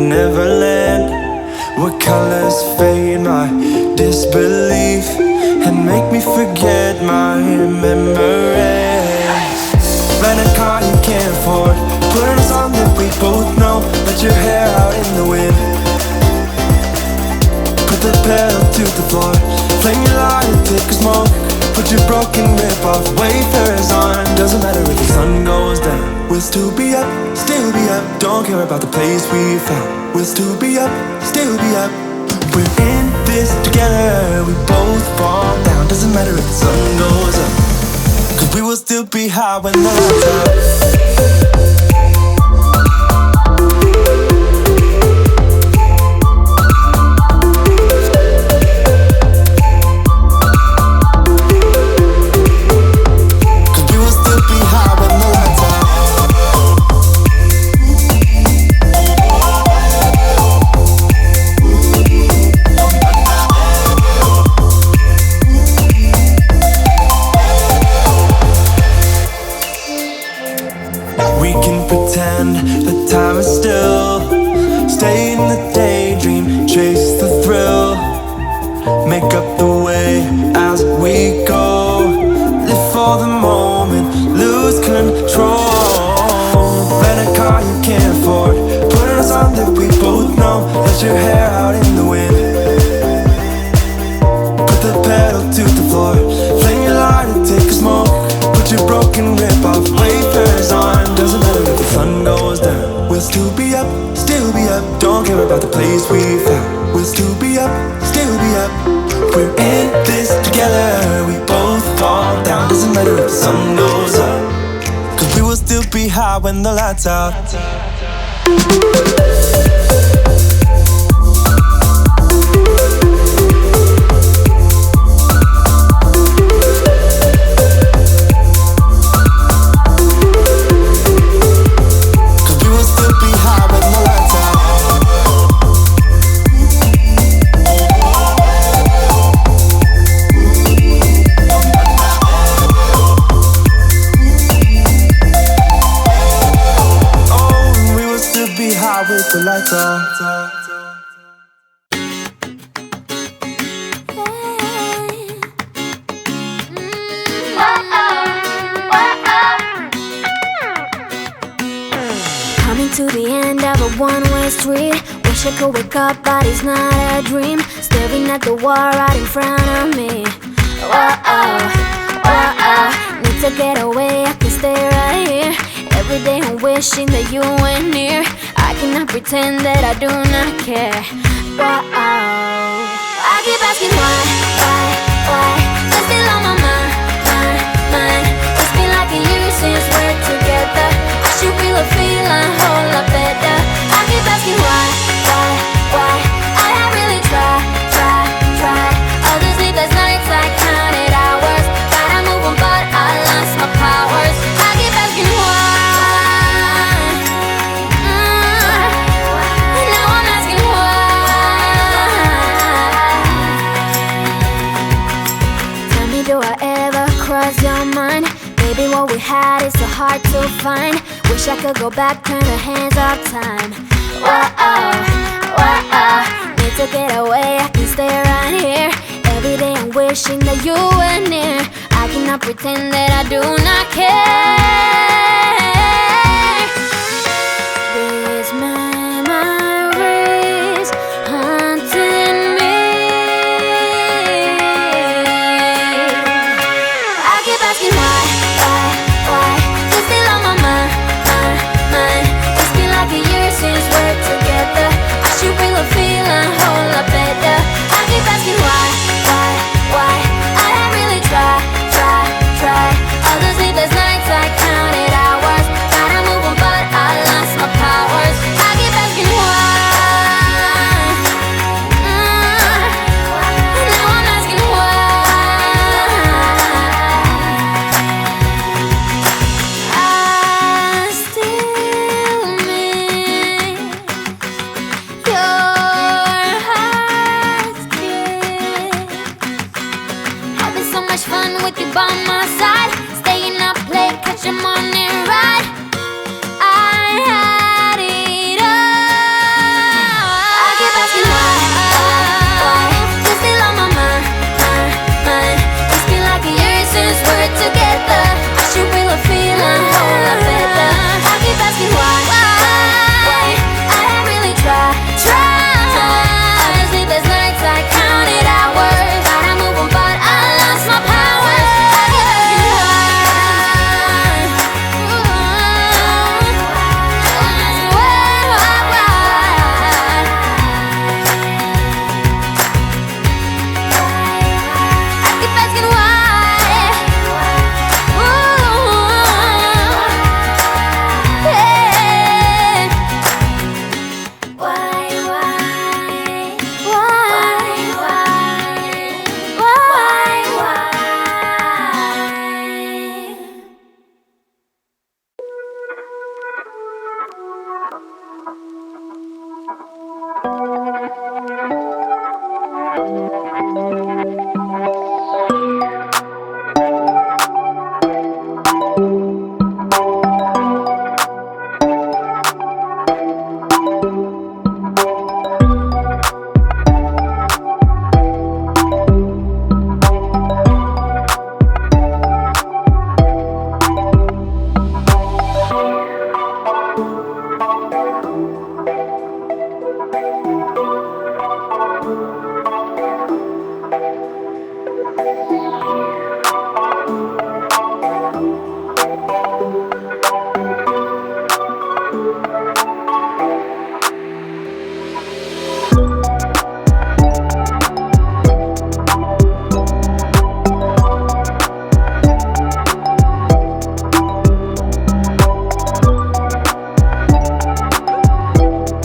Neverland. What colors fade my disbelief and make me forget my memories? Rent a car you can't afford, put on a song that we both know, let your hair out in the wind. Put the pedal to the floor, flame your lighter, take a smoke. Put your broken rip-off wafers on. Doesn't matter if the sun goes down, we'll still be up, still be up. Don't care about the place we found, we'll still be up, still be up. We're in this together, we both fall down. Doesn't matter if the sun goes up, 'cause we will still be high when the lights out. The time is still. Stay in the daydream, chase the thrill. Make up the way as we go. Live for the moment, lose control. Rent a car you can't afford, put on a song that we both know. Let your hair out in the wind. Put the pedal to the floor, flame your lighter, take a smoke. Put your broken rip-off wafers on. Doesn't matter if the sun goes down, we'll still be up, still be up. Don't care about the place we found, we'll still be up, still be up. We're in this together, we both fall down. Doesn't matter if the sun goes up, 'cause we will still be high when the lights out. With the lights on. Coming to the end of a one-way street. Wish I could wake up, but it's not a dream. Staring at the wall right in front of me. Need to get away, I can stay right here. Every day I'm wishing that you were near. I cannot pretend that I do not care. I keep asking why? You're still on my mind. It's been like a year since we're together. I should feel a feeling whole lot better. I keep asking why? I have really tried. All the sleepless nights I counted hours. Gotta move on, but I lost my powers. I keep asking why. Your mind, maybe what we had is so hard to find. Wish I could go back, turn the hands of time. Need to get away, I can stay right here. Every day I'm wishing that you were near. I cannot pretend that I do not care. These memories haunting me. Asking why? You're still on my mind. It's been like a year since we're together. I should feel a feeling whole lot better. I keep asking why? I have really tried. All the sleepless nights I counted hours. Gotta